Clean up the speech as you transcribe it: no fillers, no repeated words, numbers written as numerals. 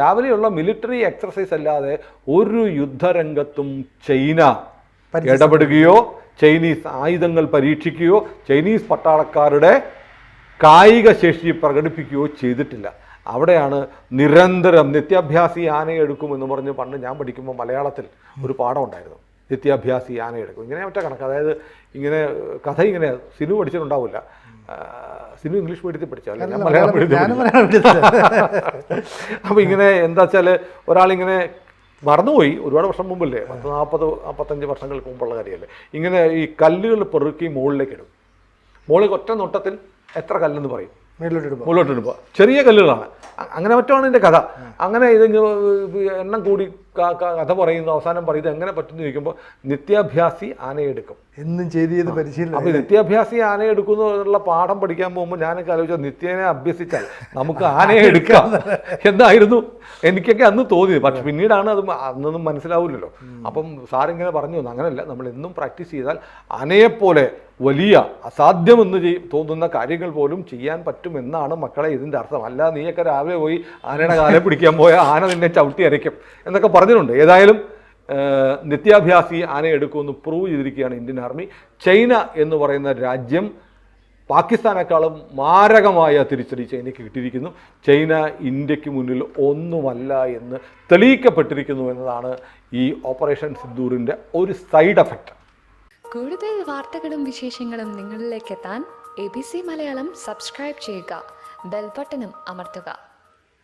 രാവിലെയുള്ള military exercise അല്ലാതെ ഒരു യുദ്ധരംഗത്തും ചൈന ഇടപെടുകയോ ചൈനീസ് ആയുധങ്ങൾ പരീക്ഷിക്കുകയോ ചൈനീസ് പട്ടാളക്കാരുടെ കായിക ശേഷി പ്രകടിപ്പിക്കുകയോ ചെയ്തിട്ടില്ല. അവിടെയാണ് നിരന്തരം നിത്യാഭ്യാസി ആനയെടുക്കുമെന്ന് പറഞ്ഞ് പണ്ട് ഞാൻ പഠിക്കുമ്പോൾ മലയാളത്തിൽ ഒരു പാഠം ഉണ്ടായിരുന്നു. നിത്യാഭ്യാസി ആനയെടുക്കും, ഇങ്ങനെ ഒറ്റ കണക്ക്. അതായത് ഇങ്ങനെ കഥ ഇങ്ങനെ സിനു പഠിച്ചിട്ടുണ്ടാവില്ല. സിനു ഇംഗ്ലീഷ് മീഡിയത്തിൽ പഠിച്ചാൽ ഞാൻ മലയാളം മീഡിയത്തിൽ. അപ്പോൾ ഇങ്ങനെ എന്താ വെച്ചാൽ ഒരാളിങ്ങനെ മറന്നുപോയി, ഒരുപാട് വർഷം മുമ്പല്ലേ, 40-45 വർഷങ്ങൾക്ക് മുമ്പുള്ള കാര്യമല്ലേ. ഇങ്ങനെ ഈ കല്ലുകൾ പെറുക്കി മുകളിലേക്ക് ഇടും. മുകളിൽ ഒറ്റ നോട്ടത്തിൽ എത്ര കല്ലെന്ന് പറയും, മുകളിലോട്ടിടുമ്പോൾ ചെറിയ കല്ലുകളാണ്. അങ്ങനെ മറ്റാണ് ഇതിൻ്റെ കഥ. അങ്ങനെ ഇത് എണ്ണം കൂടി കഥ പറയുന്നു. അവസാനം പറയുന്നത് എങ്ങനെ പറ്റുമെന്ന് ചോദിക്കുമ്പോൾ നിത്യാഭ്യാസി ആനയെടുക്കും എന്നും ചെയ്ത് പരിശീലനം. അപ്പോൾ നിത്യാഭ്യാസി ആനയെടുക്കുന്നുള്ള പാഠം പഠിക്കാൻ പോകുമ്പോൾ ഞാനൊക്കെ ആലോചിച്ചാൽ നിത്യേനെ അഭ്യസിച്ചാൽ നമുക്ക് ആനയെ എടുക്കാം എന്നായിരുന്നു എനിക്കൊക്കെ അന്ന് തോന്നിയത്. പക്ഷെ പിന്നീടാണ് അത് അന്നൊന്നും മനസ്സിലാവില്ലല്ലോ. അപ്പം സാറിങ്ങനെ പറഞ്ഞു തന്നു, അങ്ങനെയല്ല, നമ്മൾ എന്നും പ്രാക്ടീസ് ചെയ്താൽ ആനയെപ്പോലെ വലിയ അസാധ്യമെന്ന് തോന്നുന്ന കാര്യങ്ങൾ പോലും ചെയ്യാൻ പറ്റുമെന്നാണ് മക്കളെ ഇതിൻ്റെ അർത്ഥം. അല്ല നീയൊക്കെ രാവിലെ പോയി ആനയുടെ കാലെ പിടിക്കാൻ പോയാൽ ആന നിന്നെ ചവിട്ടി അരയ്ക്കും എന്നൊക്കെ പറഞ്ഞിട്ടുണ്ട്. ഏതായാലും നിത്യാഭ്യാസി ആനയെടുക്കുമെന്ന് പ്രൂവ് ചെയ്തിരിക്കുകയാണ് ഇന്ത്യൻ ആർമി. ചൈന എന്ന് പറയുന്ന രാജ്യം പാകിസ്ഥാനേക്കാളും മാരകമായ തിരിച്ചടി ചൈനയ്ക്ക് കിട്ടിയിരിക്കുന്നു. ചൈന ഇന്ത്യക്ക് മുന്നിൽ ഒന്നുമല്ല എന്ന് തെളിയിക്കപ്പെട്ടിരിക്കുന്നു എന്നതാണ് ഈ ഓപ്പറേഷൻ സിന്ദൂറിൻ്റെ ഒരു സൈഡ് എഫക്റ്റ്. കൂടുതൽ വാർത്തകളും വിശേഷങ്ങളും നിങ്ങളിലേക്ക് എത്താൻ ABC മലയാളം സബ്സ്ക്രൈബ് ചെയ്യുക, ബെൽ ബട്ടണും അമർത്തുക.